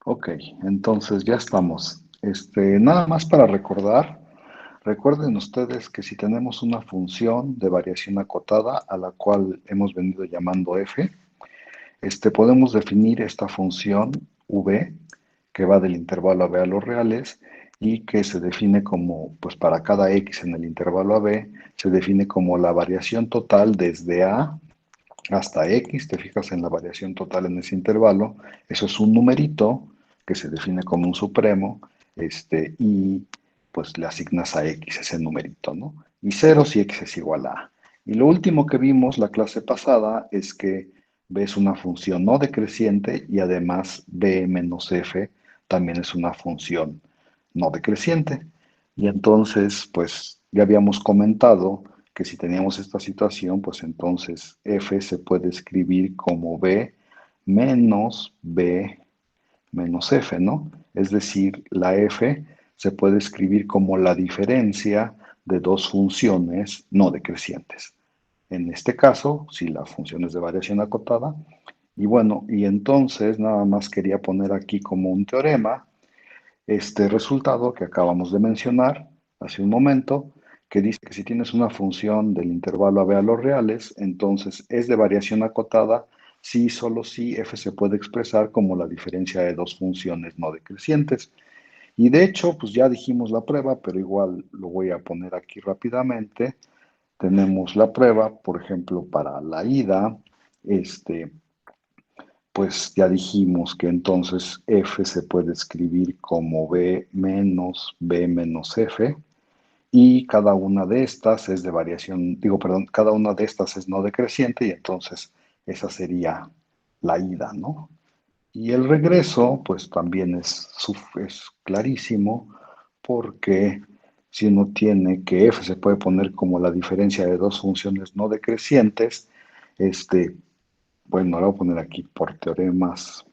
Ok, entonces ya estamos. Nada más para recordar, recuerden ustedes que si tenemos una función de variación acotada a la cual hemos venido llamando f, podemos definir esta función v que va del intervalo a b a los reales y que se define como, pues para cada x en el intervalo a b, se define como la variación total desde a hasta x, te fijas en la variación total en ese intervalo, eso es un numerito que se define como un supremo, y pues le asignas a x ese numerito, ¿no? Y cero si x es igual a a. Y lo último que vimos la clase pasada es que b es una función no decreciente y además b menos f también es una función no decreciente. Y entonces, pues ya habíamos comentado que si teníamos esta situación, pues entonces f se puede escribir como b menos b menos f, ¿no? Es decir, la f se puede escribir como la diferencia de dos funciones no decrecientes. En este caso, si la función es de variación acotada. Y bueno, y entonces nada más quería poner aquí como un teorema este resultado que acabamos de mencionar hace un momento, que dice que si tienes una función del intervalo a b a los reales, entonces es de variación acotada si y solo si f se puede expresar como la diferencia de dos funciones no decrecientes. Y de hecho, pues ya dijimos la prueba, pero igual lo voy a poner aquí rápidamente. Tenemos la prueba, por ejemplo, para la ida, pues ya dijimos que entonces f se puede escribir como b menos f y cada una de estas es de variación, digo, perdón, cada una de estas es no decreciente y entonces esa sería la ida, ¿no? Y el regreso, pues también es clarísimo porque si uno tiene que f se puede poner como la diferencia de dos funciones no decrecientes, este, bueno, lo voy a poner aquí por teoremas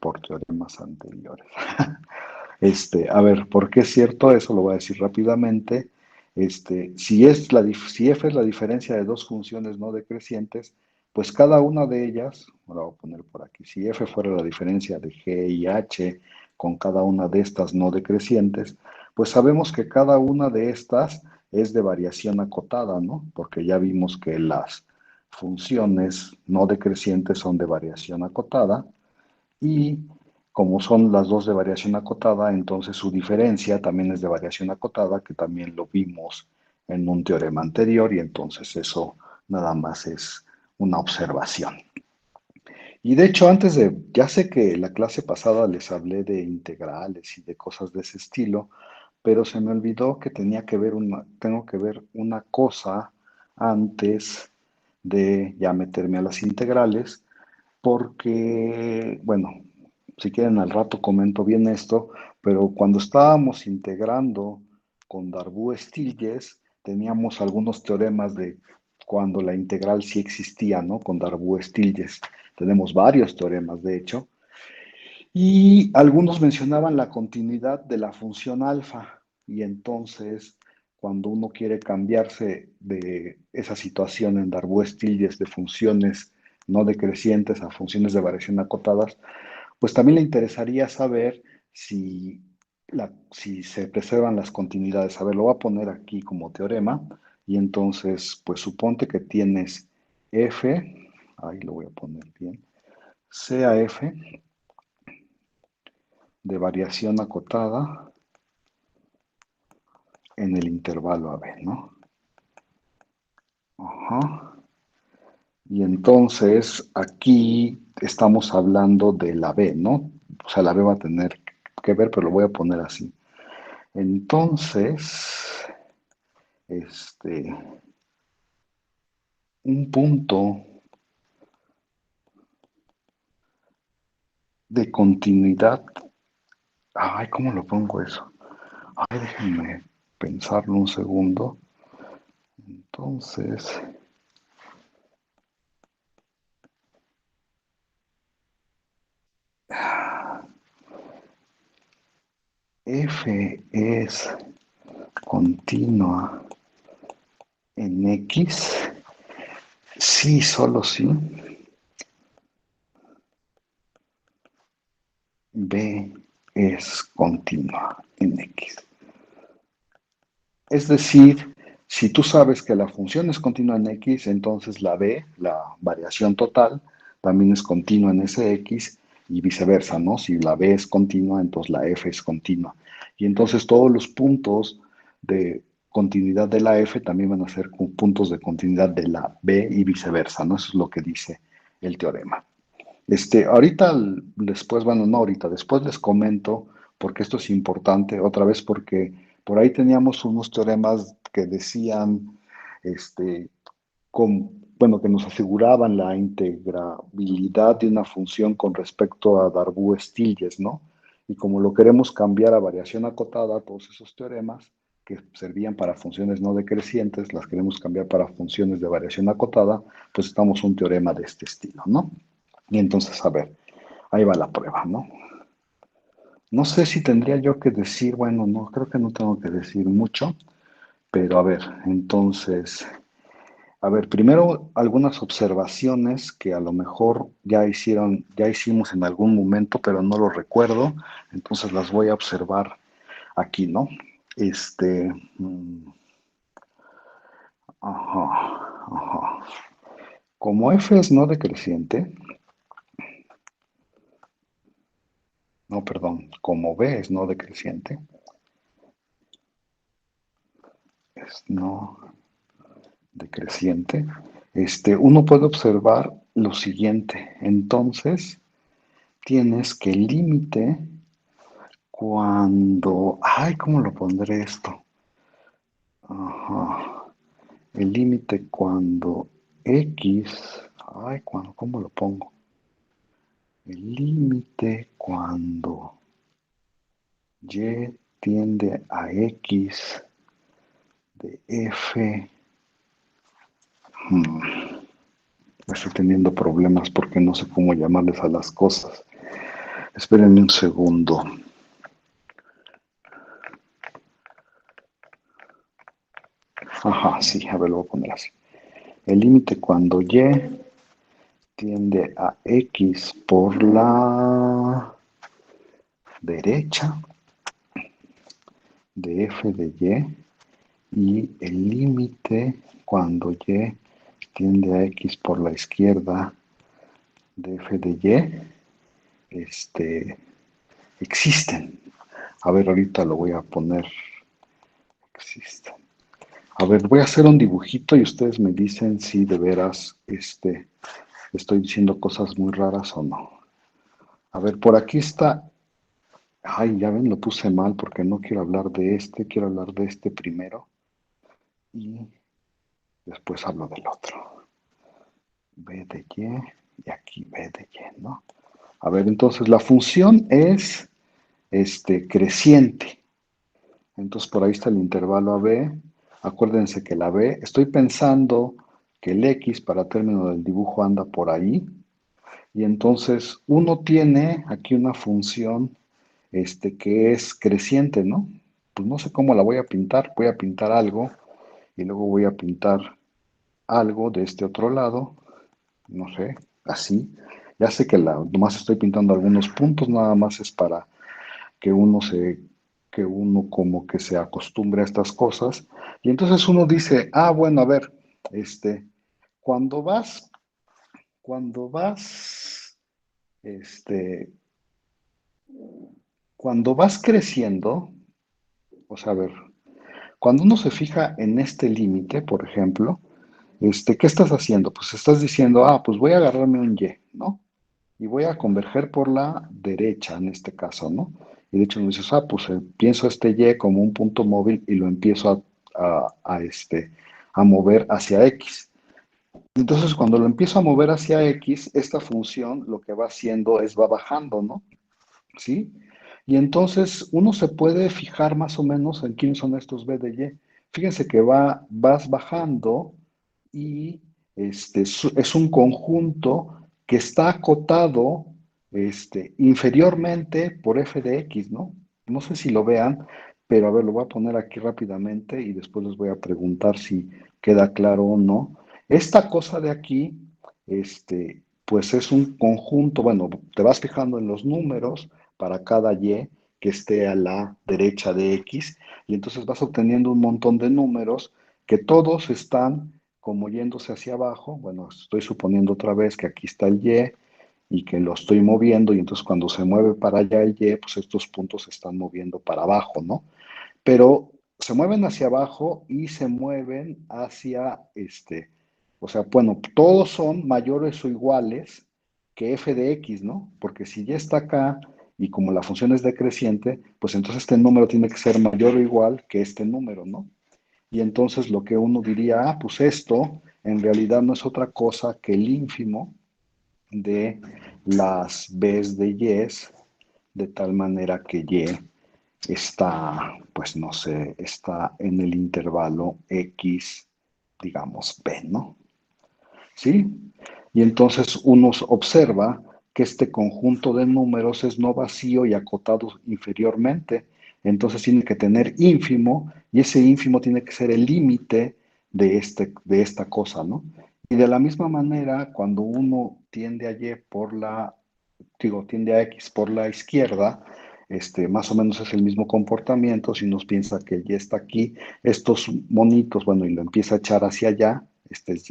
anteriores. A ver, ¿por qué es cierto? Eso lo voy a decir rápidamente. Si f es la diferencia de dos funciones no decrecientes, pues cada una de ellas, ahora voy a poner por aquí, si f fuera la diferencia de g y h con cada una de estas no decrecientes, pues sabemos que cada una de estas es de variación acotada, ¿no? Porque ya vimos que las funciones no decrecientes son de variación acotada y como son las dos de variación acotada, entonces su diferencia también es de variación acotada, que también lo vimos en un teorema anterior y entonces eso nada más es una observación. Y de hecho, ya sé que la clase pasada les hablé de integrales y de cosas de ese estilo, pero se me olvidó que tengo que ver una cosa antes de ya meterme a las integrales, porque, bueno, si quieren al rato comento bien esto, pero cuando estábamos integrando con Darboux-Stiglitz, teníamos algunos teoremas de cuando la integral sí existía, ¿no? Con Darboux-Stiglitz. Tenemos varios teoremas, de hecho, y algunos mencionaban la continuidad de la función alfa, y entonces cuando uno quiere cambiarse de esa situación en Darboux-Stiglitz de funciones no decrecientes a funciones de variación acotadas, pues también le interesaría saber si se preservan las continuidades. A ver, lo voy a poner aquí como teorema, y entonces, pues suponte que tienes f, ahí lo voy a poner bien, sea f de variación acotada en el intervalo a b, ¿no? Ajá. Y entonces aquí estamos hablando de la b, ¿no? O sea, la b va a tener que ver, pero lo voy a poner así. Entonces, este, un punto de continuidad. Ay, ¿cómo lo pongo eso? Ay, déjenme pensarlo un segundo. Entonces, f es continua en x, sí, solo sí, b es continua en X. Es decir, si tú sabes que la función es continua en X, entonces la B, la variación total, también es continua en ese X y viceversa, ¿no? Si la B es continua, entonces la F es continua. Y entonces todos los puntos de continuidad de la F también van a ser puntos de continuidad de la B y viceversa, ¿no? Eso es lo que dice el teorema. Ahorita, después, bueno, no ahorita, después les comento, porque esto es importante, otra vez porque por ahí teníamos unos teoremas que decían, este, bueno, que nos aseguraban la integrabilidad de una función con respecto a Darboux-Stiglitz, ¿no? Y como lo queremos cambiar a variación acotada, todos esos teoremas que servían para funciones no decrecientes, las queremos cambiar para funciones de variación acotada, pues estamos un teorema de este estilo, ¿no? Y entonces, a ver, ahí va la prueba, ¿no? No sé si tendría yo que decir, bueno, no, creo que no tengo que decir mucho, pero a ver, entonces, a ver, primero algunas observaciones que a lo mejor ya hicimos en algún momento, pero no lo recuerdo, entonces las voy a observar aquí, ¿no? Este, mm, ajá, ajá. Como f es no decreciente, no, perdón, como b es no decreciente, es no decreciente, uno puede observar lo siguiente. Entonces, tienes que el límite cuando... Ay, ¿cómo lo pondré esto? Ajá. El límite cuando X... Ay, ¿cómo lo pongo? El límite cuando Y tiende a X de F... Estoy teniendo problemas porque no sé cómo llamarles a las cosas. Espérenme un segundo. Ajá, sí, a ver, lo voy a poner así. El límite cuando y tiende a x por la derecha de f de y el límite cuando y tiende a x por la izquierda de f de existen. A ver, ahorita lo voy a poner. Existen. A ver, voy a hacer un dibujito y ustedes me dicen si de veras estoy diciendo cosas muy raras o no. A ver, por aquí está. Ay, ya ven, lo puse mal porque no quiero hablar de quiero hablar de este primero y después hablo del otro. B de y aquí B de ¿no? A ver, entonces la función es creciente. Entonces por ahí está el intervalo AB. Acuérdense que la B, estoy pensando que el X para término del dibujo anda por ahí. Y entonces uno tiene aquí una función que es creciente, ¿no? Pues no sé cómo la voy a pintar algo y luego voy a pintar algo de este otro lado, no sé, así. Ya sé que nomás estoy pintando algunos puntos, nada más es para que que uno como que se acostumbre a estas cosas. Y entonces uno dice, ah, bueno, a ver, cuando vas, cuando vas, este, cuando vas creciendo, o sea, a ver, cuando uno se fija en este límite, por ejemplo, ¿qué estás haciendo? Pues estás diciendo, ah, pues voy a agarrarme un Y, ¿no? Y voy a converger por la derecha en este caso, ¿no? Y de hecho me dices, ah, pues pienso este Y como un punto móvil y lo empiezo a mover hacia X. Entonces, cuando lo empiezo a mover hacia X, esta función lo que va haciendo es va bajando, ¿no? ¿Sí? Y entonces uno se puede fijar más o menos en quiénes son estos B de Y. Fíjense que vas bajando y es un conjunto que está acotado inferiormente por f de x, ¿no? No sé si lo vean, pero a ver, lo voy a poner aquí rápidamente y después les voy a preguntar si queda claro o no. Esta cosa de aquí, pues es un conjunto, bueno, te vas fijando en los números para cada y, que esté a la derecha de X, y entonces vas obteniendo un montón de números que todos están como yéndose hacia abajo. Bueno, estoy suponiendo otra vez que aquí está el y que lo estoy moviendo, y entonces cuando se mueve para allá el Y, pues estos puntos se están moviendo para abajo, ¿no? Pero se mueven hacia abajo y se mueven hacia o sea, bueno, todos son mayores o iguales que f de x, ¿no? Porque si ya está acá y como la función es decreciente, pues entonces este número tiene que ser mayor o igual que este número, ¿no? Y entonces lo que uno diría, ah, pues esto en realidad no es otra cosa que el ínfimo de las b's de y, de tal manera que y está, pues no sé, está en el intervalo X, digamos, B, ¿no? ¿Sí? Y entonces uno observa que este conjunto de números es no vacío y acotado inferiormente. Entonces tiene que tener ínfimo y ese ínfimo tiene que ser el límite de esta cosa, ¿no? Y de la misma manera, cuando uno tiende a Y por la, digo, tiende a X por la izquierda, más o menos es el mismo comportamiento. Si uno piensa que el Y está aquí, estos monitos, bueno, y lo empieza a echar hacia allá, este es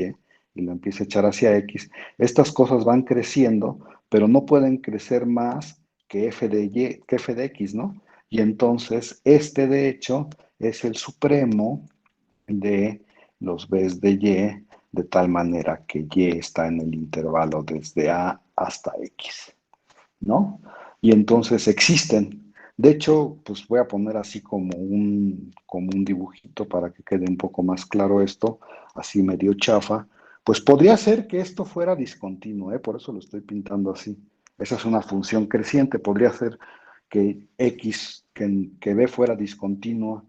y lo empieza a echar hacia X, estas cosas van creciendo, pero no pueden crecer más que f de Y, que f de X, ¿no? Y entonces, de hecho, es el supremo de los b's de Y, de tal manera que Y está en el intervalo desde A hasta X, ¿no? Y entonces existen. De hecho, pues voy a poner así como un dibujito para que quede un poco más claro esto, así medio chafa. Pues podría ser que esto fuera discontinuo, ¿eh? Por eso lo estoy pintando así. Esa es una función creciente. Podría ser que X, que B fuera discontinua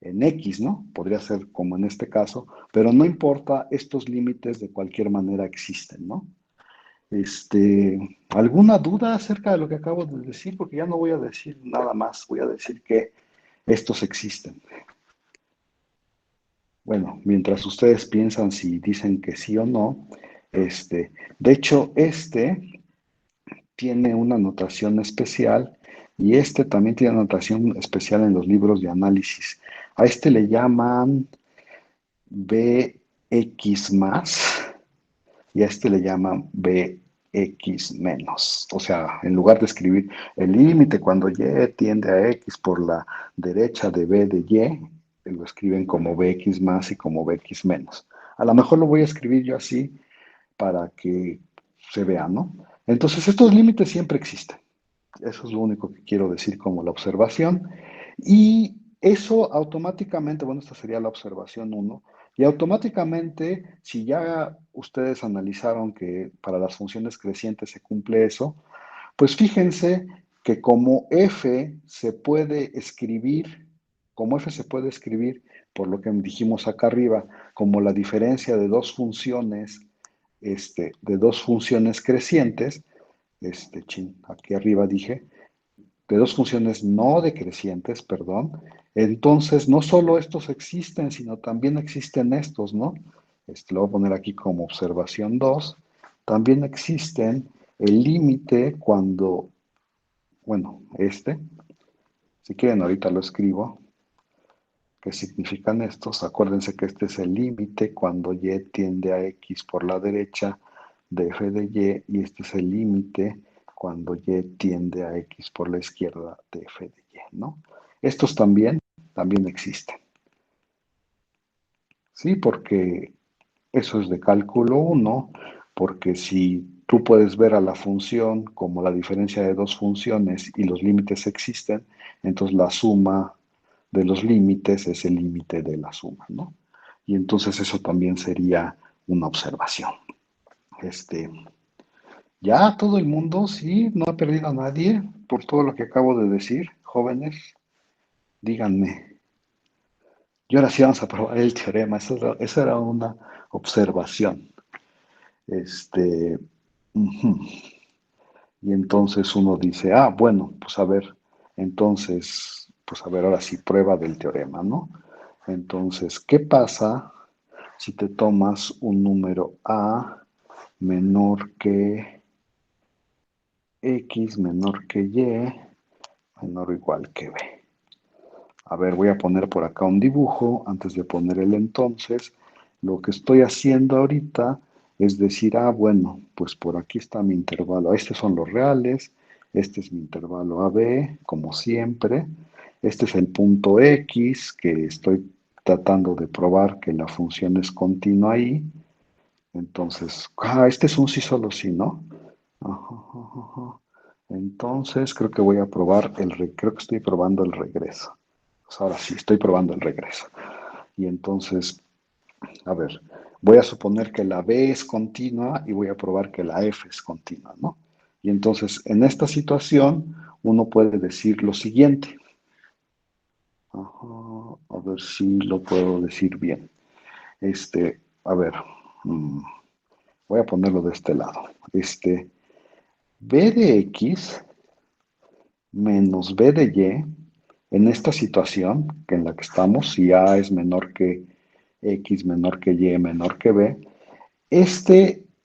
en X, ¿no? Podría ser como en este caso, pero no importa, estos límites de cualquier manera existen, ¿no? ¿Alguna duda acerca de lo que acabo de decir? Porque ya no voy a decir nada más, voy a decir que estos existen. Bueno, mientras ustedes piensan si dicen que sí o no, de hecho, tiene una notación especial y también tiene notación especial en los libros de análisis. A le llaman Bx más y a le llaman Bx menos. O sea, en lugar de escribir el límite cuando y tiende a x por la derecha de b de y, lo escriben como Bx más y como Bx menos. A lo mejor lo voy a escribir yo así para que se vea, ¿no? Entonces, estos límites siempre existen. Eso es lo único que quiero decir como la observación. Y eso automáticamente, bueno, esta sería la observación uno, y automáticamente, si ya ustedes analizaron que para las funciones crecientes se cumple eso, pues fíjense que como f se puede escribir, por lo que dijimos acá arriba, como la diferencia de dos funciones crecientes, aquí arriba dije, de dos funciones no decrecientes, perdón, entonces no solo estos existen, sino también existen estos, ¿no? Lo voy a poner aquí como observación 2. También existen el límite cuando, bueno, si quieren ahorita lo escribo, ¿qué significan estos? Acuérdense que este es el límite cuando y tiende a x por la derecha de f de y este es el límite cuando y tiende a x por la izquierda de f de y, ¿no? Estos también existen, ¿sí? Porque eso es de cálculo 1, porque si tú puedes ver a la función como la diferencia de dos funciones y los límites existen, entonces la suma de los límites es el límite de la suma, ¿no? Y entonces eso también sería una observación. Ya todo el mundo, sí, no ha perdido a nadie por todo lo que acabo de decir, jóvenes, díganme. Y ahora sí vamos a probar el teorema, esa era una observación. Este, ujú. Y entonces uno dice, ah, bueno, pues a ver, entonces, pues a ver, ahora sí, prueba del teorema, ¿no? Entonces, ¿qué pasa si te tomas un número A menor que X menor que Y? menor o igual que b. A ver, voy a poner por acá un dibujo antes de poner el entonces. Lo que estoy haciendo ahorita es decir, bueno, pues por aquí está mi intervalo. Estos son los reales. Este es mi intervalo AB, como siempre. Este es el punto X, que estoy tratando de probar que la función es continua ahí. Entonces, este es un sí solo sí, ¿no? Ajá, ajá, ajá. Entonces, creo que voy a probar creo que estoy probando el regreso. Pues ahora sí, estoy probando el regreso. Y entonces, a ver, voy a suponer que la B es continua y voy a probar que la F es continua, ¿no? Y entonces, en esta situación, uno puede decir lo siguiente. Ajá, a ver si lo puedo decir bien. A ver, voy a ponerlo de este lado. B de X menos B de Y, en esta situación en la que estamos, si A es menor que X, menor que Y, menor que B,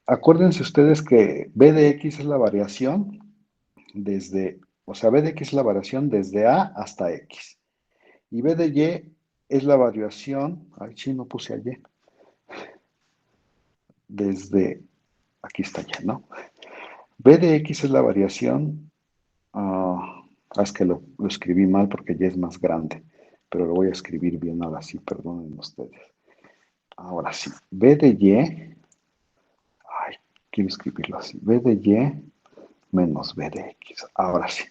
acuérdense ustedes que B de X es la variación o sea, B de X es la variación desde A hasta X. Y B de Y es la variación, ay, sí, no puse a Y, aquí está Y, ¿no? B de X es la variación. Es que lo escribí mal porque ya es más grande, pero lo voy a escribir bien ahora sí, perdonen ustedes. Ahora sí, B de Y, quiero escribirlo así, B de Y menos B de X. Ahora sí,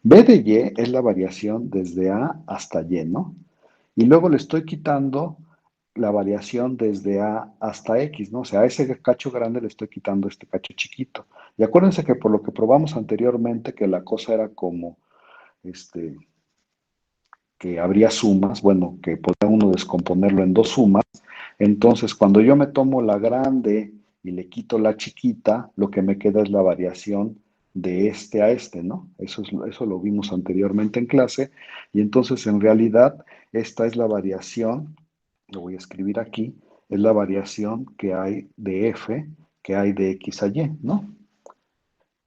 B de Y es la variación desde A hasta Y, ¿no? Y luego le estoy quitando la variación desde A hasta X, ¿no? O sea, a ese cacho grande le estoy quitando este cacho chiquito. Y acuérdense que por lo que probamos anteriormente, que la cosa era como, que habría sumas, bueno, que podría uno descomponerlo en dos sumas. Entonces, cuando yo me tomo la grande y le quito la chiquita, lo que me queda es la variación de este a este, ¿no? Eso lo vimos anteriormente en clase. Y entonces, en realidad, esta es la variación, lo voy a escribir aquí, es la variación que hay de f, que hay de x a y, ¿no?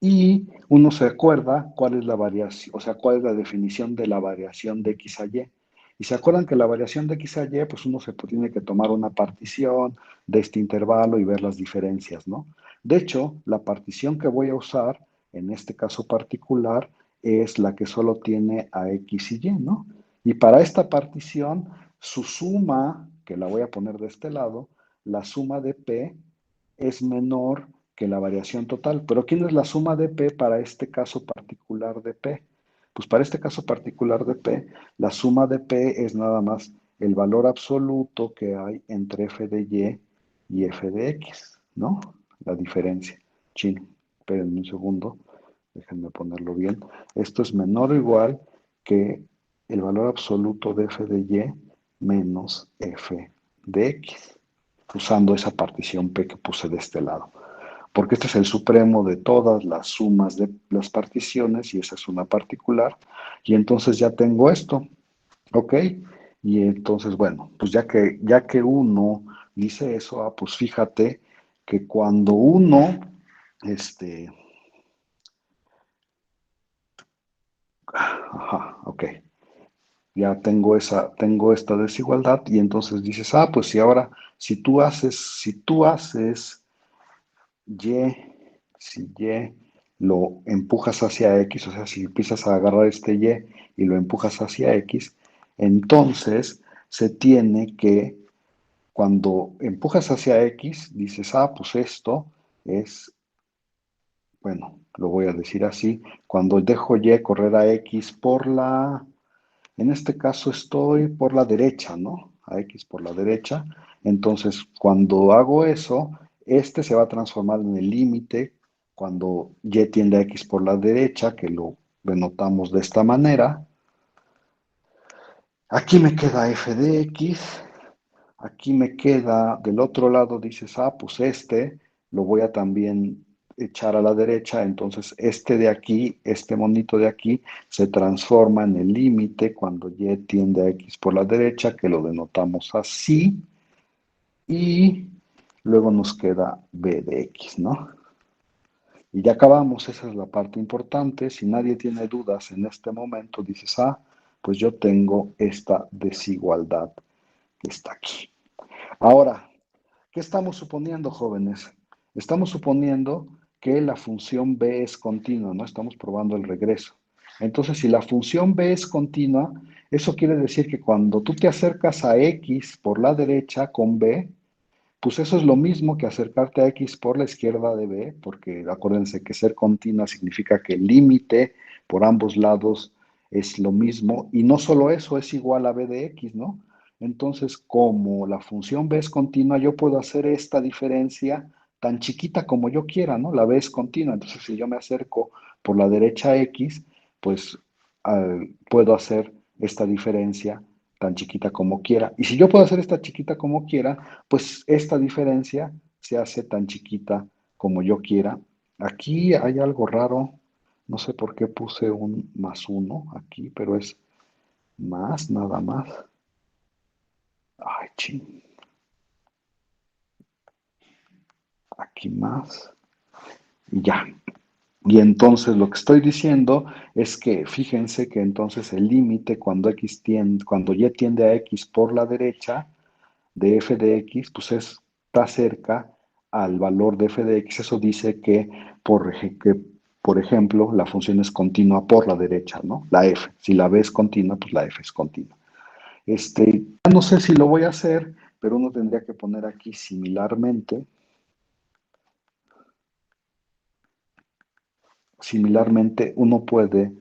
Y uno se acuerda cuál es la variación, o sea, cuál es la definición de la variación de x a y. Y se acuerdan que la variación de x a y, pues uno se tiene que tomar una partición de este intervalo y ver las diferencias, ¿no? De hecho, la partición que voy a usar en este caso particular es la que solo tiene a x y y, ¿no? Y para esta partición, su suma, que la voy a poner de este lado, la suma de p es menor que la variación total. Pero ¿quién es la suma de P para este caso particular de P? Pues para este caso particular de P, la suma de P es nada más el valor absoluto que hay entre f de y f de x, ¿no? La diferencia. Chin, esperen un segundo, déjenme ponerlo bien. Esto es menor o igual que el valor absoluto de f de y menos f de x, usando esa partición P que puse de este lado. Porque este es el supremo de todas las sumas de las particiones y esa es una particular. Y entonces ya tengo esto, ¿ok? Y entonces, bueno, pues ya que uno dice eso, pues fíjate que cuando uno, ok, ya tengo esta desigualdad y entonces dices, pues si ahora, si tú haces Y, si Y lo empujas hacia X, o sea, si empiezas a agarrar este Y y lo empujas hacia X, entonces se tiene que, cuando empujas hacia X, dices, pues esto es, bueno, lo voy a decir así, cuando dejo Y correr a X en este caso estoy por la derecha, ¿no? A X por la derecha. Entonces, cuando hago eso, este se va a transformar en el límite cuando Y tiende a X por la derecha, que lo denotamos de esta manera. Aquí me queda f de X. Aquí me queda, del otro lado dices, pues lo voy a también echar a la derecha, entonces este de aquí, este monito de aquí, se transforma en el límite cuando y tiende a x por la derecha, que lo denotamos así, y luego nos queda b de x, ¿no? Y ya acabamos, esa es la parte importante. Si nadie tiene dudas en este momento, dices, ah, pues yo tengo esta desigualdad que está aquí. Ahora, ¿qué estamos suponiendo, jóvenes? Estamos suponiendo que la función b es continua, ¿no? Estamos probando el regreso. Entonces, si la función b es continua, eso quiere decir que cuando tú te acercas a x por la derecha con b, pues eso es lo mismo que acercarte a x por la izquierda de b, porque acuérdense que ser continua significa que el límite por ambos lados es lo mismo, y no solo eso, es igual a b de x, ¿no? Entonces, como la función b es continua, yo puedo hacer esta diferencia tan chiquita como yo quiera, ¿no? La b es continua, entonces si yo me acerco por la derecha x, pues puedo hacer esta diferencia tan chiquita como quiera. Y si yo puedo hacer esta chiquita como quiera, pues esta diferencia se hace tan chiquita como yo quiera. Aquí hay algo raro, no sé por qué puse un +1 aquí, pero es más, nada más. Ay, ching. Aquí más. Y ya. Y entonces lo que estoy diciendo es que fíjense que entonces el límite cuando y tiende a x por la derecha, de f de x, pues está cerca al valor de f de x. Eso dice que por ejemplo, la función es continua por la derecha, ¿no? La f. Si la b es continua, pues la f es continua. Ya no sé si lo voy a hacer, pero uno tendría que poner aquí similarmente. Similarmente, uno puede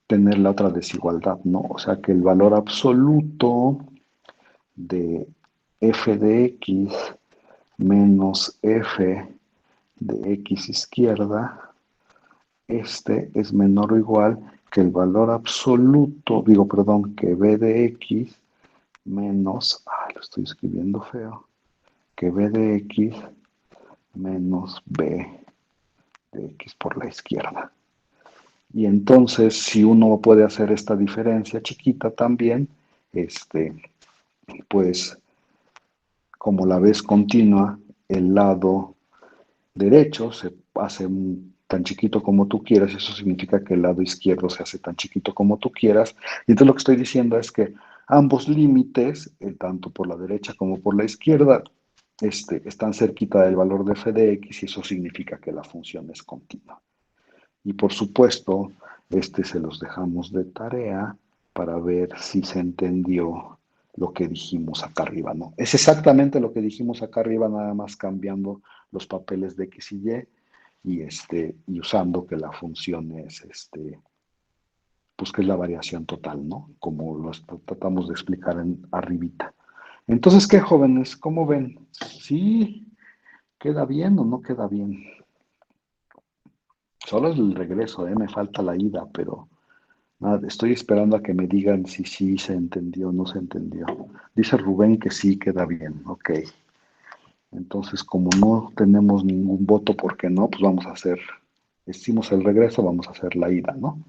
tener la otra desigualdad, ¿no? O sea, que el valor absoluto de f de x menos f de x izquierda, este es menor o igual que el valor absoluto, digo, perdón, que b de x menos, lo estoy escribiendo feo, que b de x menos b de x por la izquierda. Y entonces, si uno puede hacer esta diferencia chiquita también, pues como la ves continua, el lado derecho se hace tan chiquito como tú quieras, eso significa que el lado izquierdo se hace tan chiquito como tú quieras. Y entonces lo que estoy diciendo es que ambos límites, tanto por la derecha como por la izquierda, están cerquita del valor de f de x y eso significa que la función es continua. Y por supuesto, se los dejamos de tarea para ver si se entendió lo que dijimos acá arriba, ¿no? Es exactamente lo que dijimos acá arriba, nada más cambiando los papeles de X y Y, y usando que la función es, pues que es la variación total, ¿no? Como lo tratamos de explicar en arribita. Entonces, ¿qué, jóvenes? ¿Cómo ven? ¿Sí queda bien o no queda bien? Solo es el regreso, ¿eh? Me falta la ida, pero nada, estoy esperando a que me digan si sí se entendió o no se entendió. Dice Rubén que sí queda bien, ok. Entonces, como no tenemos ningún voto porque no, pues vamos a hacer, hicimos el regreso, vamos a hacer la ida, ¿no?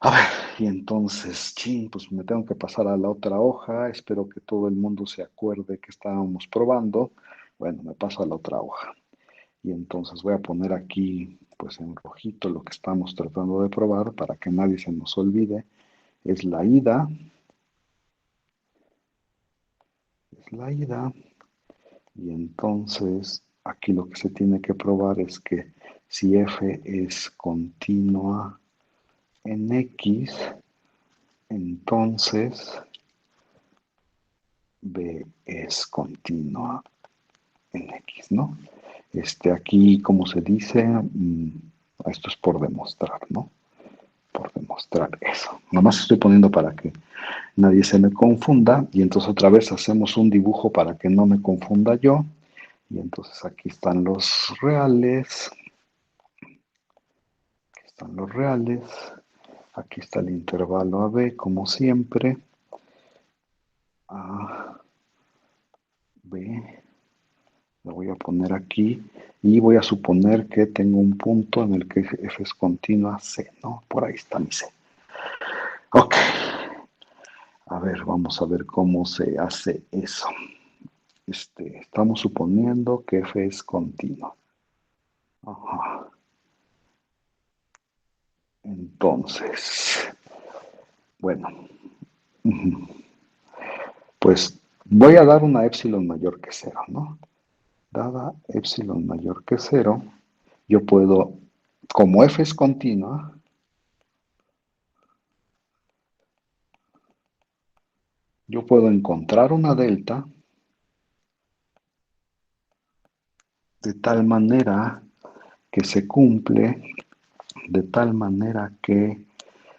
A ver, y entonces, pues me tengo que pasar a la otra hoja, espero que todo el mundo se acuerde que estábamos probando. Bueno, me paso a la otra hoja. Y entonces voy a poner aquí, pues en rojito, lo que estamos tratando de probar para que nadie se nos olvide. Es la ida, y entonces aquí lo que se tiene que probar es que si f es continua en x, entonces b es continua en x, ¿no? Aquí, como se dice, esto es por demostrar, ¿no? Por demostrar eso. Nada más estoy poniendo para que nadie se me confunda y entonces otra vez hacemos un dibujo para que no me confunda yo. Y entonces aquí están los reales. Aquí están los reales. Aquí está el intervalo AB, como siempre. A, B. Lo voy a poner aquí. Y voy a suponer que tengo un punto en el que F es continua C, ¿no? Por ahí está mi C. Ok. A ver, vamos a ver cómo se hace eso. Estamos suponiendo que F es continua. Ajá. Entonces, bueno, pues voy a dar una epsilon mayor que cero, ¿no? Dada epsilon mayor que cero, yo puedo, como f es continua, yo puedo encontrar una delta de tal manera que se cumple, de tal manera que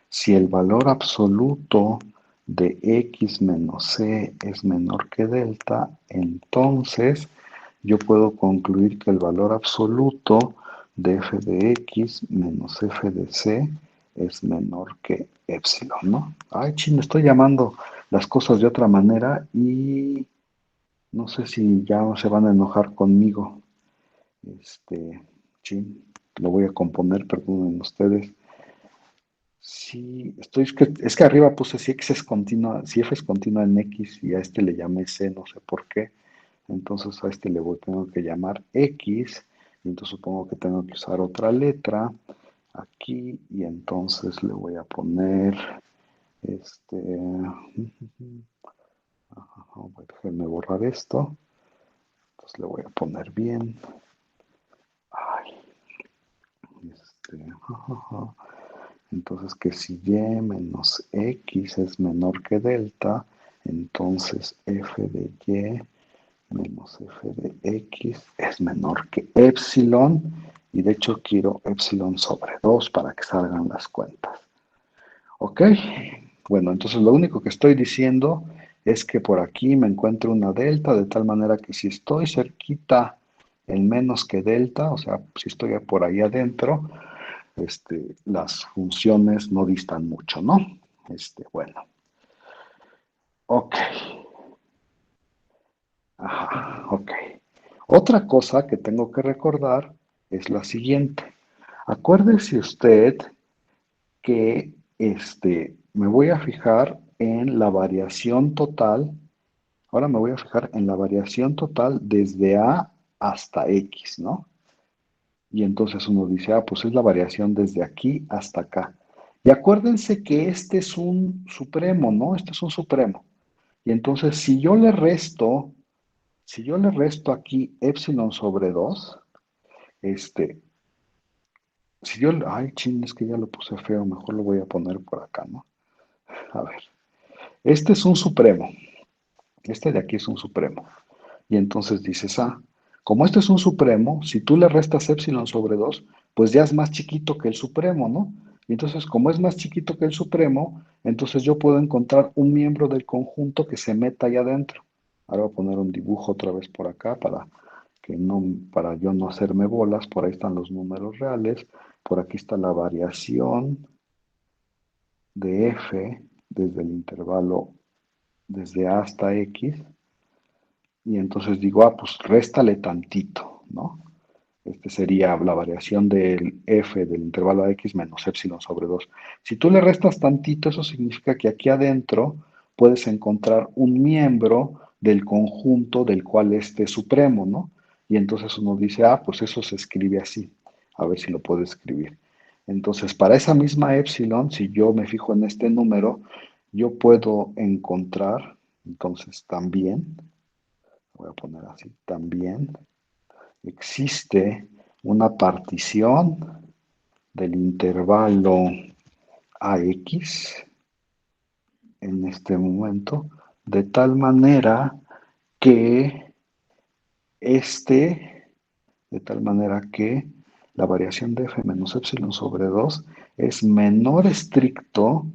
si el valor absoluto de x menos c es menor que delta, entonces yo puedo concluir que el valor absoluto de f de x menos f de c es menor que epsilon, ¿no? Ay, ching, estoy llamando las cosas de otra manera y no sé si ya se van a enojar conmigo. Chin, lo voy a componer, perdonen ustedes. Sí, es que arriba puse si x es continua, si f es continua en x y a este le llamé c, no sé por qué. Entonces a este tengo que llamar x, y entonces supongo que tengo que usar otra letra aquí, y entonces le voy a poner, déjenme borrar esto, entonces le voy a poner bien, ay, entonces que si y menos x es menor que delta, entonces f de y menos f de x es menor que epsilon, y de hecho quiero epsilon sobre 2 para que salgan las cuentas. ¿Ok? Bueno, entonces lo único que estoy diciendo es que por aquí me encuentro una delta, de tal manera que si estoy cerquita en menos que delta, o sea, si estoy por ahí adentro, las funciones no distan mucho, ¿no? Bueno, ok. Ajá, ok. Otra cosa que tengo que recordar es la siguiente. Acuérdese usted que me voy a fijar en la variación total. Ahora me voy a fijar en la variación total desde A hasta X, ¿no? Y entonces uno dice, ah, pues es la variación desde aquí hasta acá. Y acuérdense que este es un supremo, ¿no? Este es un supremo. Y entonces si yo le resto aquí epsilon sobre 2, este, si yo, ay, ching, es que ya lo puse feo, mejor lo voy a poner por acá, ¿no? A ver, este es un supremo, este de aquí es un supremo. Y entonces dices, ah, como este es un supremo, si tú le restas epsilon sobre 2, pues ya es más chiquito que el supremo, ¿no? Y entonces, como es más chiquito que el supremo, entonces yo puedo encontrar un miembro del conjunto que se meta ahí adentro. Ahora voy a poner un dibujo otra vez por acá para yo no hacerme bolas. Por ahí están los números reales. Por aquí está la variación de f desde el intervalo desde A hasta X. Y entonces digo, ah, pues réstale tantito, ¿no? Este sería la variación del f del intervalo a x menos epsilon sobre 2. Si tú le restas tantito, eso significa que aquí adentro puedes encontrar un miembro del conjunto del cual este es supremo, ¿no? Y entonces uno dice, ah, pues eso se escribe así. A ver si lo puedo escribir. Entonces, para esa misma epsilon, si yo me fijo en este número, yo puedo encontrar, entonces también, voy a poner así, también existe una partición del intervalo AX en este momento, de tal manera que este, de tal manera que la variación de f menos epsilon sobre 2 es menor estricto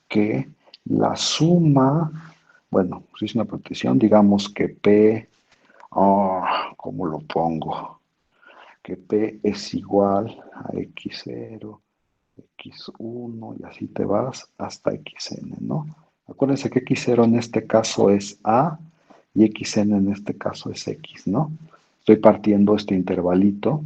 que la suma, bueno, si es una partición, digamos que P, ¿cómo lo pongo? Que P es igual a X0, X1 y así te vas hasta Xn, ¿no? Acuérdense que X0 en este caso es A y Xn en este caso es X, ¿no? Estoy partiendo este intervalito.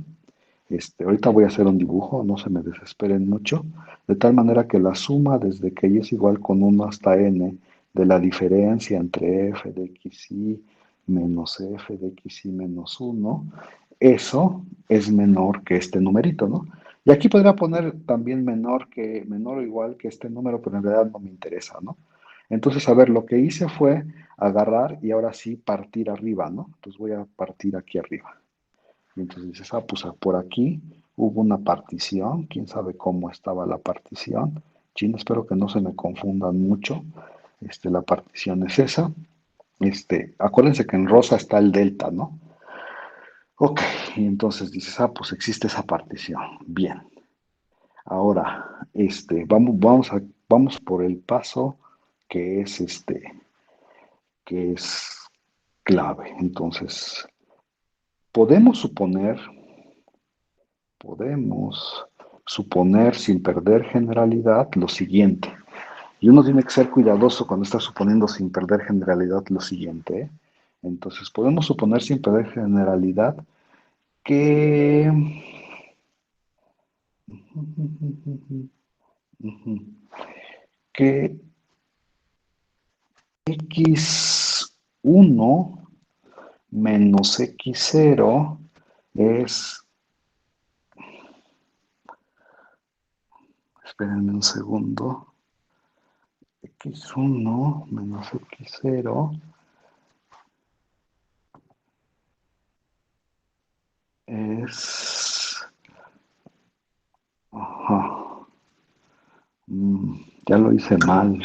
Ahorita voy a hacer un dibujo, no se me desesperen mucho, de tal manera que la suma desde que y es igual con 1 hasta n de la diferencia entre f de xy menos f de xy menos 1, eso es menor que este numerito, ¿no? Y aquí podría poner también menor o igual que este número, pero en realidad no me interesa, ¿no? Entonces, a ver, lo que hice fue agarrar y ahora sí partir arriba, ¿no? Entonces voy a partir aquí arriba. Y entonces dices, ah, pues por aquí hubo una partición, quién sabe cómo estaba la partición. Chino, espero que no se me confundan mucho. La partición es esa. Acuérdense que en rosa está el delta, ¿no? Ok, y entonces dices, ah, pues existe esa partición. Bien. Ahora, vamos por el paso que es que es clave. Entonces, podemos suponer, podemos suponer sin perder generalidad lo siguiente. Y uno tiene que ser cuidadoso cuando está suponiendo sin perder generalidad lo siguiente, ¿eh? Entonces, podemos suponer sin perder generalidad que que x1 menos x0 es, espérenme un segundo, x1 menos x0 es, ajá, ya lo hice mal,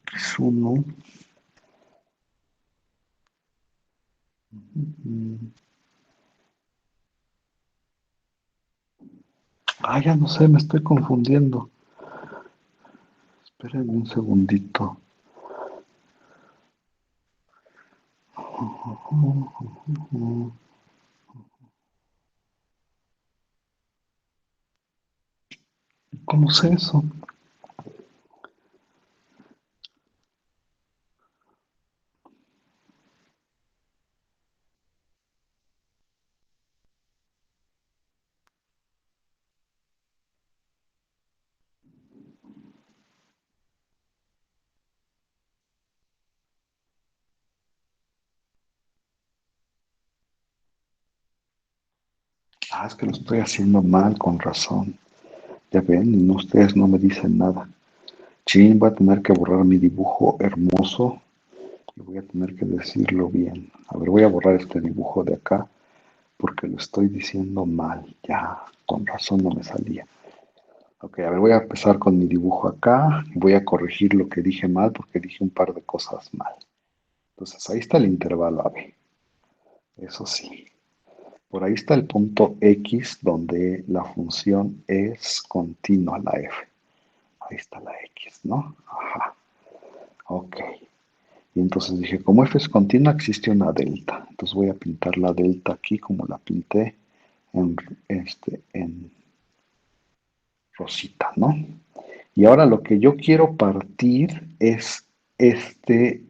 x1, ya no sé, me estoy confundiendo, espérenme un segundito. ¿Cómo sé eso? Es que lo estoy haciendo mal, con razón. Ya ven, y ustedes no me dicen nada. Chin, voy a tener que borrar mi dibujo hermoso y voy a tener que decirlo bien. A ver, voy a borrar este dibujo de acá porque lo estoy diciendo mal. Ya, con razón no me salía. Ok, a ver, voy a empezar con mi dibujo acá y voy a corregir lo que dije mal porque dije un par de cosas mal. Entonces, ahí está el intervalo AB. Eso sí. Por ahí está el punto X donde la función es continua, la F. Ahí está la X, ¿no? Ajá. Ok. Y entonces dije, como f es continua, existe una delta. Entonces voy a pintar la delta aquí como la pinté en, en rosita, ¿no? Y ahora lo que yo quiero partir es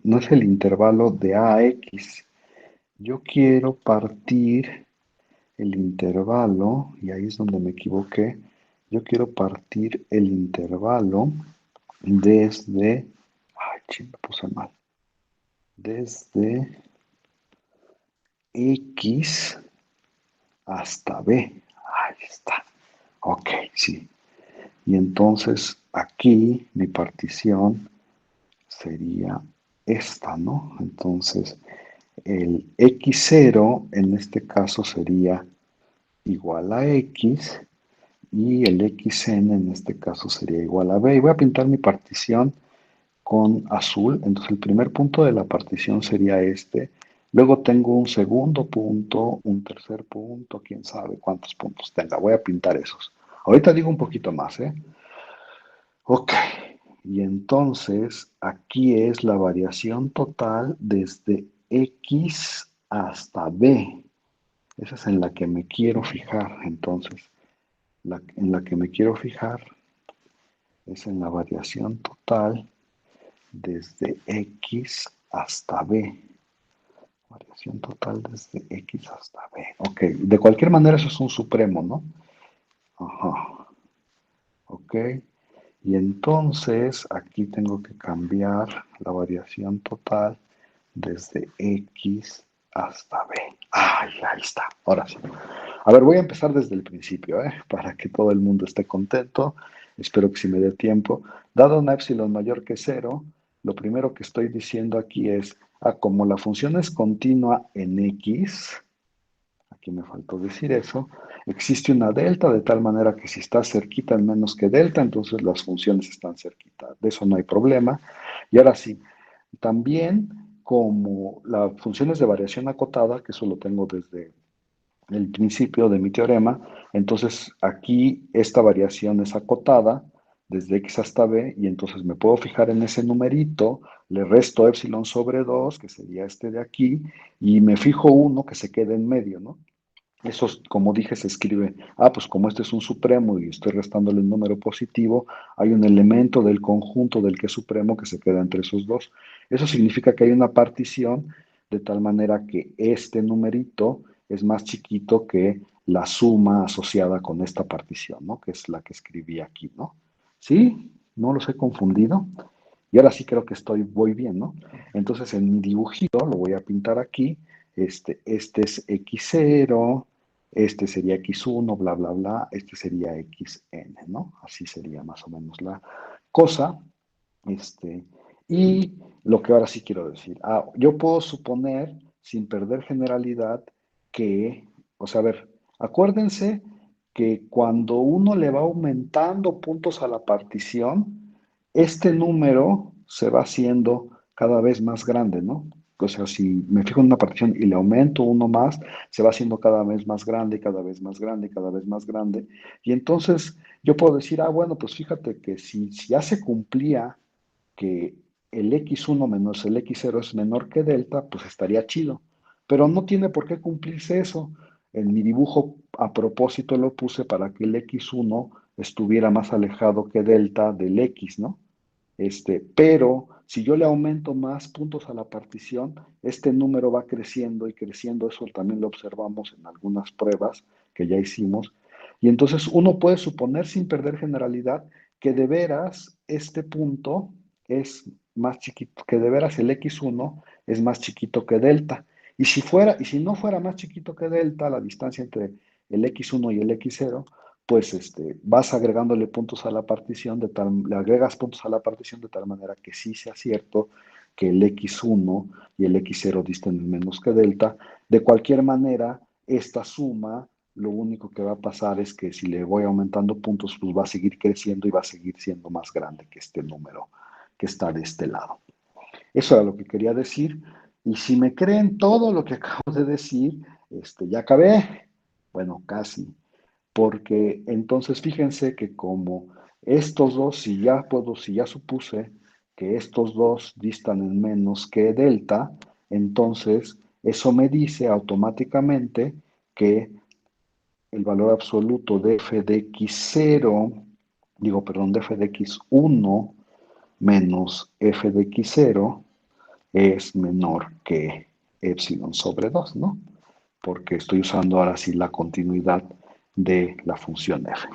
no es el intervalo de a a x. Yo quiero partir el intervalo, y ahí es donde me equivoqué, yo quiero partir el intervalo desde, ay, ching, me puse mal, desde X hasta B. Ahí está. Ok, sí. Y entonces aquí mi partición sería esta, ¿no? Entonces el x0 en este caso sería igual a x y el xn en este caso sería igual a b. Y voy a pintar mi partición con azul. Entonces el primer punto de la partición sería este. Luego tengo un segundo punto, un tercer punto, quién sabe cuántos puntos tenga. Voy a pintar esos. Ahorita digo un poquito más, ¿eh? Ok. Y entonces aquí es la variación total desde X hasta B. Esa es en la que me quiero fijar. Entonces, en la que me quiero fijar es en la variación total desde X hasta B. Variación total desde X hasta B. Ok, de cualquier manera eso es un supremo, ¿no? Ajá, ok. Y entonces aquí tengo que cambiar la variación total desde X hasta B. Ay, ahí está. Ahora sí. A ver, voy a empezar desde el principio, para que todo el mundo esté contento. Espero que si me dé tiempo. Dado una epsilon mayor que cero, lo primero que estoy diciendo aquí es, como la función es continua en X, aquí me faltó decir eso, existe una delta de tal manera que si está cerquita en menos que delta, entonces las funciones están cerquita. De eso no hay problema. Y ahora sí, también como la función es de variación acotada, que eso lo tengo desde el principio de mi teorema, entonces aquí esta variación es acotada desde x hasta b y entonces me puedo fijar en ese numerito, le resto epsilon sobre 2, que sería este de aquí, y me fijo uno que se quede en medio, ¿no? Eso, como dije, se escribe, pues como este es un supremo y estoy restándole un número positivo, hay un elemento del conjunto del que es supremo que se queda entre esos dos. Eso significa que hay una partición de tal manera que este numerito es más chiquito que la suma asociada con esta partición, ¿no? Que es la que escribí aquí, ¿no? ¿Sí? ¿No los he confundido? Y ahora sí creo que voy bien, ¿no? Entonces en mi dibujito lo voy a pintar aquí. Este es x0, este sería x1, bla, bla, bla. Este sería xn, ¿no? Así sería más o menos la cosa. Este, y lo que ahora sí quiero decir. Yo puedo suponer, sin perder generalidad, que, o sea, a ver, acuérdense que cuando uno le va aumentando puntos a la partición, este número se va haciendo cada vez más grande, ¿no? O sea, si me fijo en una partición y le aumento uno más, se va haciendo cada vez más grande, cada vez más grande, cada vez más grande. Y entonces yo puedo decir, bueno, pues fíjate que si ya se cumplía que el x1 menos el x0 es menor que delta, pues estaría chido. Pero no tiene por qué cumplirse eso. En mi dibujo a propósito lo puse para que el x1 estuviera más alejado que delta del x, ¿no? Pero si yo le aumento más puntos a la partición, este número va creciendo y creciendo. Eso también lo observamos en algunas pruebas que ya hicimos. Y entonces uno puede suponer sin perder generalidad que de veras este punto es más chiquito, que de veras el x1 es más chiquito que delta. Y si no fuera más chiquito que delta, la distancia entre el x1 y el x0, pues vas agregándole puntos a la partición, le agregas puntos a la partición de tal manera que sí sea cierto que el x1 y el x0 distan menos que delta. De cualquier manera, esta suma, lo único que va a pasar es que si le voy aumentando puntos, pues va a seguir creciendo y va a seguir siendo más grande que este número que está de este lado. Eso era lo que quería decir. Y si me creen todo lo que acabo de decir, ya acabé. Bueno, casi porque entonces fíjense que como estos dos, si ya supuse que estos dos distan en menos que delta, entonces eso me dice automáticamente que el valor absoluto de f de x0, de f de x1 menos f de x0 es menor que epsilon sobre 2, ¿no? Porque estoy usando ahora sí la continuidad de la función f.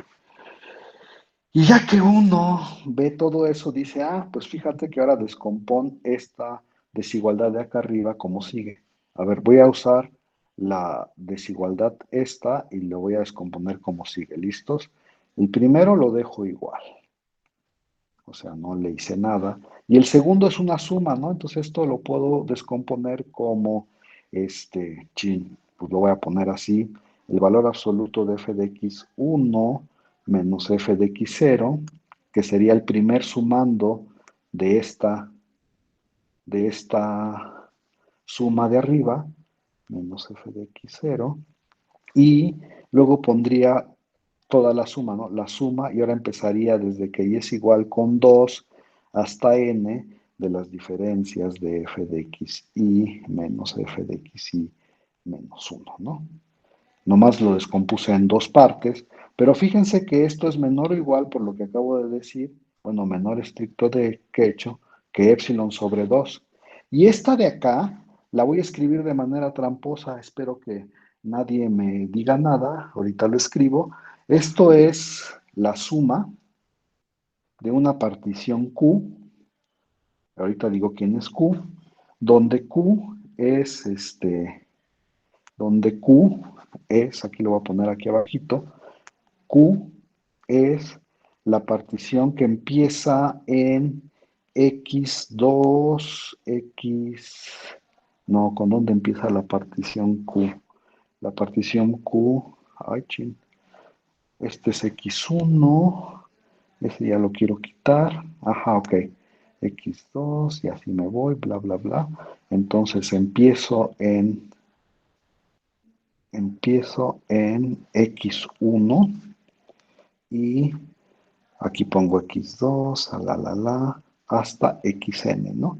Y ya que uno ve todo eso, dice, pues fíjate que ahora descompón esta desigualdad de acá arriba como sigue. A ver, voy a usar la desigualdad esta y lo voy a descomponer como sigue. ¿Listos? El primero lo dejo igual. O sea, no le hice nada. Y el segundo es una suma, ¿no? Entonces esto lo puedo descomponer como, pues lo voy a poner así, el valor absoluto de f de x1 menos f de x0, que sería el primer sumando de esta suma de arriba, menos f de x0, y luego pondría toda la suma, ¿no? La suma, y ahora empezaría desde que y es igual con 2 hasta n de las diferencias de f de x y menos f de x y menos 1, ¿no? Nomás lo descompuse en dos partes, pero fíjense que esto es menor o igual, por lo que acabo de decir, bueno, menor estricto de que he hecho, que epsilon sobre 2. Y esta de acá la voy a escribir de manera tramposa, espero que nadie me diga nada, ahorita lo escribo. Esto es la suma de una partición Q, ahorita digo quién es Q, donde Q es donde Q es, aquí lo voy a poner aquí abajito, Q es la partición que empieza en X2, X... No, ¿con dónde empieza la partición Q? La partición Q, ay, chin, este es X1, ese ya lo quiero quitar, ajá, ok, X2 y así me voy, bla, bla, bla. Entonces empiezo en X1 y aquí pongo X2, hasta XN, ¿no?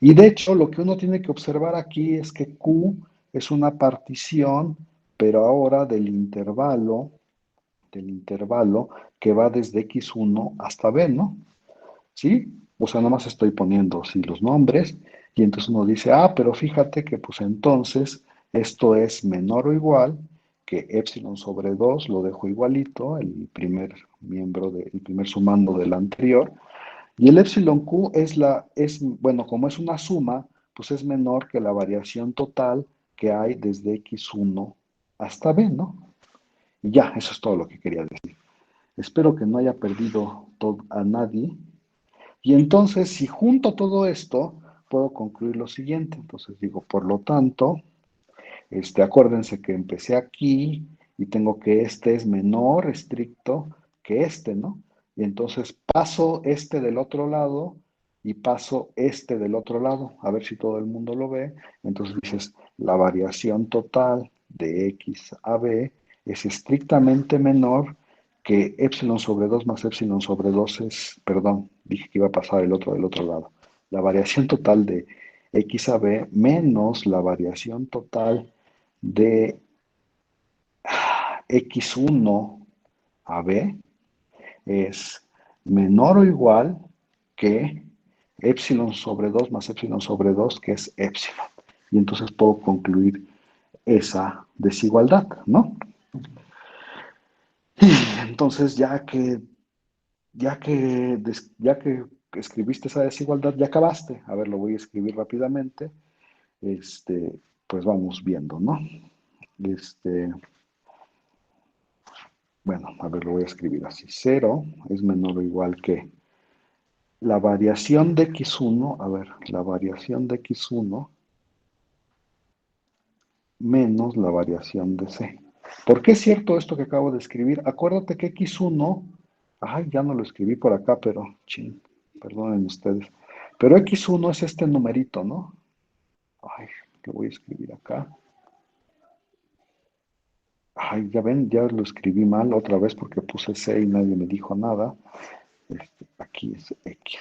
Y de hecho, lo que uno tiene que observar aquí es que Q es una partición, pero ahora del intervalo que va desde X1 hasta B, ¿no? ¿Sí? O sea, nomás estoy poniendo así los nombres y entonces uno dice, pero fíjate que pues entonces esto es menor o igual que epsilon sobre 2, lo dejo igualito, el primer el primer sumando del anterior, y el epsilon Q bueno, como es una suma, pues es menor que la variación total que hay desde X1 hasta B, ¿no? Y ya, eso es todo lo que quería decir. Espero que no haya perdido a nadie. Y entonces, si junto todo esto, puedo concluir lo siguiente. Entonces digo, por lo tanto, acuérdense que empecé aquí y tengo que este es menor estricto que este, ¿no? Y entonces paso este del otro lado y paso este del otro lado, a ver si todo el mundo lo ve. Entonces dices, la variación total de X a B es estrictamente menor que epsilon sobre 2 más epsilon sobre 2 es, perdón, dije que iba a pasar el otro del otro lado. La variación total de X a B menos la variación total de X1 a B es menor o igual que epsilon sobre 2 más epsilon sobre 2, que es epsilon. Y entonces puedo concluir esa desigualdad, ¿no? Y entonces ya que escribiste esa desigualdad, ya acabaste. A ver, lo voy a escribir rápidamente. Pues vamos viendo, ¿no? Este, Bueno, a ver, lo voy a escribir así. Cero es menor o igual que la variación de x1, a ver, la variación de x1 menos la variación de c. ¿Por qué es cierto esto que acabo de escribir? Acuérdate que x1, ay, ya no lo escribí por acá, pero, ching, perdonen ustedes. Pero x1 es este numerito, ¿no? Ay, lo voy a escribir acá. Ay, ya ven, ya lo escribí mal otra vez porque puse c y nadie me dijo nada. Aquí es x.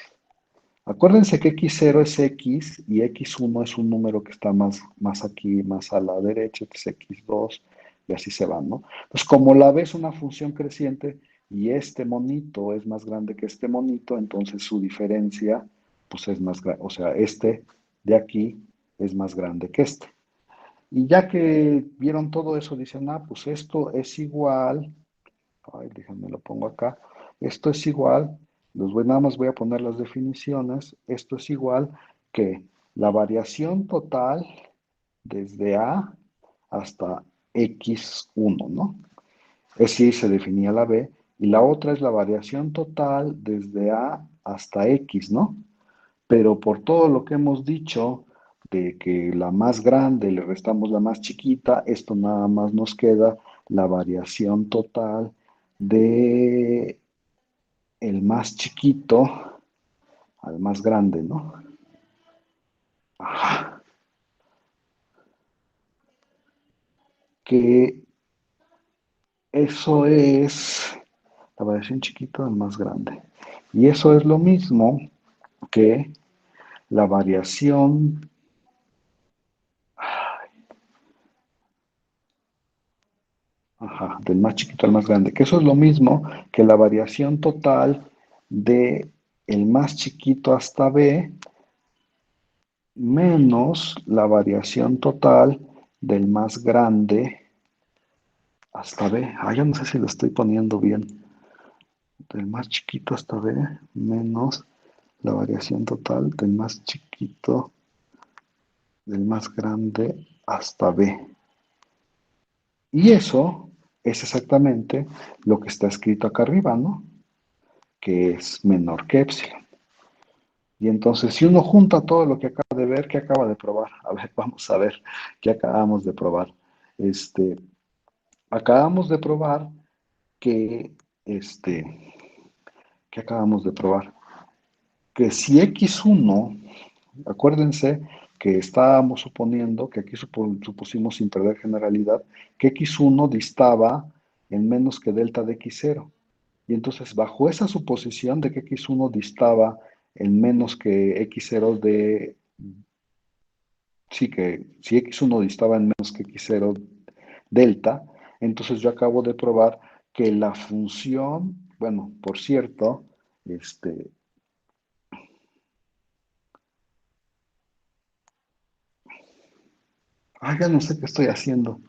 Acuérdense que x0 es x y x1 es un número que está más aquí, más a la derecha, que es x2, y así se va, ¿no? Pues como la b es una función creciente y este monito es más grande que este monito, entonces su diferencia, pues es más grande, o sea, este de aquí es más grande que este. Y ya que vieron todo eso, dicen, pues esto es igual. Ay, déjenme lo pongo acá. Esto es igual, nada más voy a poner las definiciones. Esto es igual que la variación total desde A hasta X1, ¿no? Así se definía la B. Y la otra es la variación total desde A hasta X, ¿no? Pero por todo lo que hemos dicho de que la más grande le restamos la más chiquita, esto nada más nos queda la variación total de el más chiquito al más grande, ¿no? Ajá. Que eso es la variación chiquita al más grande. Y eso es lo mismo que la variación, ajá, del más chiquito al más grande, que eso es lo mismo que la variación total de el más chiquito hasta B menos la variación total del más grande hasta B. Yo no sé si lo estoy poniendo bien. Del más chiquito hasta B menos la variación total del más chiquito, del más grande hasta B. Y eso es exactamente lo que está escrito acá arriba, ¿no? Que es menor que epsilon. Y entonces, si uno junta todo lo que acaba de ver, ¿qué acaba de probar? A ver, vamos a ver qué acabamos de probar. Este, acabamos de probar que, ¿qué acabamos de probar? Que si x1, acuérdense que estábamos suponiendo, que aquí supusimos sin perder generalidad, que x1 distaba en menos que delta de x0. Y entonces, bajo esa suposición de que x1 distaba en menos que x0 de, sí, que si x1 distaba en menos que x0 delta, entonces yo acabo de probar que la función, bueno, por cierto, ya no sé qué estoy haciendo.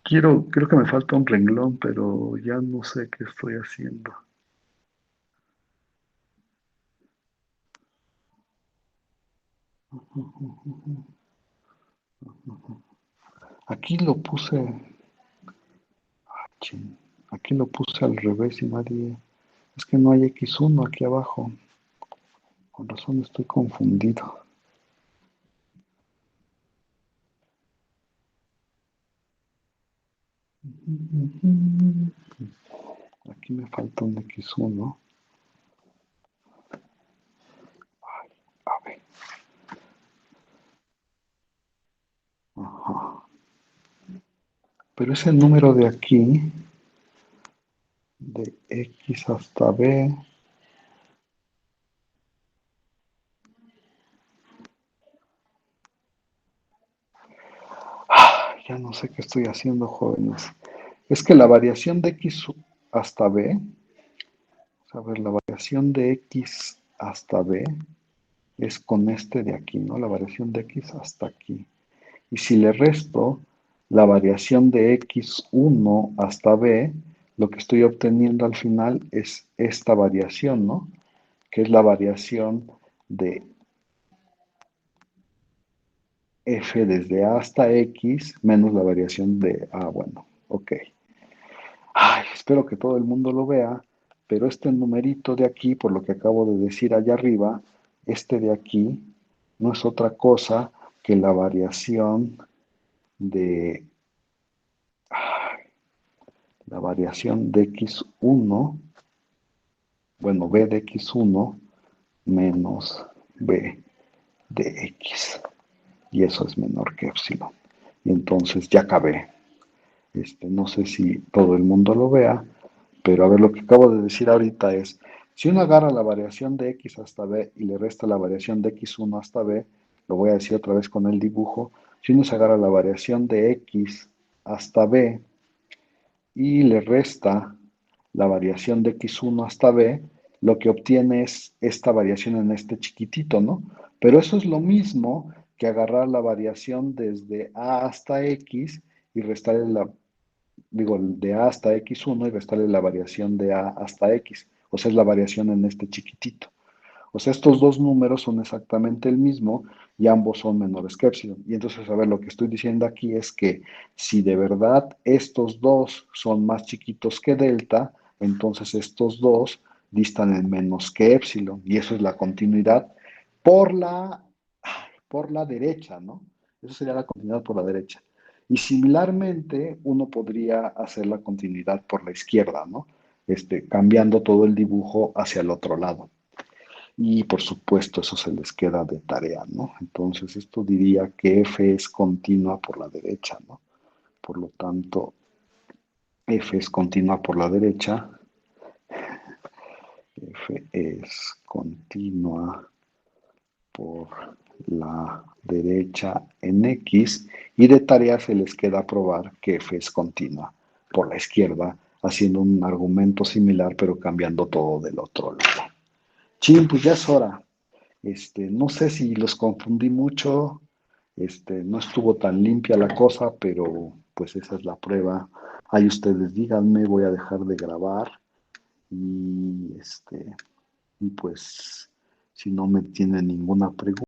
Creo que me falta un renglón, pero ya no sé qué estoy haciendo. Aquí lo puse, chin, aquí lo puse al revés y nadie, es que no hay X1 aquí abajo. Con razón estoy confundido. Aquí me falta un X1. A ver, ajá. Pero ese número de aquí, de X hasta B, ya no sé qué estoy haciendo, jóvenes. Es que la variación de X hasta B, a ver, la variación de X hasta B es con este de aquí, ¿no? La variación de X hasta aquí. Y si le resto la variación de X1 hasta B, lo que estoy obteniendo al final es esta variación, ¿no? Que es la variación de F desde A hasta X menos la variación de A. Bueno, ok. Espero que todo el mundo lo vea, pero este numerito de aquí, por lo que acabo de decir allá arriba, este de aquí, no es otra cosa que la variación de x1, bueno, b de x1 menos b de x. Y eso es menor que epsilon. Y entonces ya acabé. No sé si todo el mundo lo vea, pero a ver, lo que acabo de decir ahorita es, si uno agarra la variación de x hasta b y le resta la variación de x1 hasta b, lo voy a decir otra vez con el dibujo, si uno se agarra la variación de x hasta b y le resta la variación de x1 hasta b, lo que obtiene es esta variación en este chiquitito, ¿no? Pero eso es lo mismo que agarrar la variación desde a hasta x y restarle de a hasta x1 y restarle la variación de a hasta x. O sea, es la variación en este chiquitito. O sea, estos dos números son exactamente el mismo y ambos son menores que epsilon. Y entonces, a ver, lo que estoy diciendo aquí es que si de verdad estos dos son más chiquitos que delta, entonces estos dos distan en menos que epsilon. Y eso es la continuidad por por la derecha, ¿no? Eso sería la continuidad por la derecha. Y similarmente, uno podría hacer la continuidad por la izquierda, ¿no? Cambiando todo el dibujo hacia el otro lado. Y por supuesto, eso se les queda de tarea, ¿no? Entonces, esto diría que F es continua por la derecha, ¿no? Por lo tanto, F es continua por la derecha. F es continua por la derecha en X. Y de tarea se les queda probar que F es continua por la izquierda, haciendo un argumento similar, pero cambiando todo del otro lado. Chin, pues ya es hora. No sé si los confundí mucho, no estuvo tan limpia la cosa, pero pues esa es la prueba. Ahí ustedes díganme, voy a dejar de grabar y y pues si no me tienen ninguna pregunta.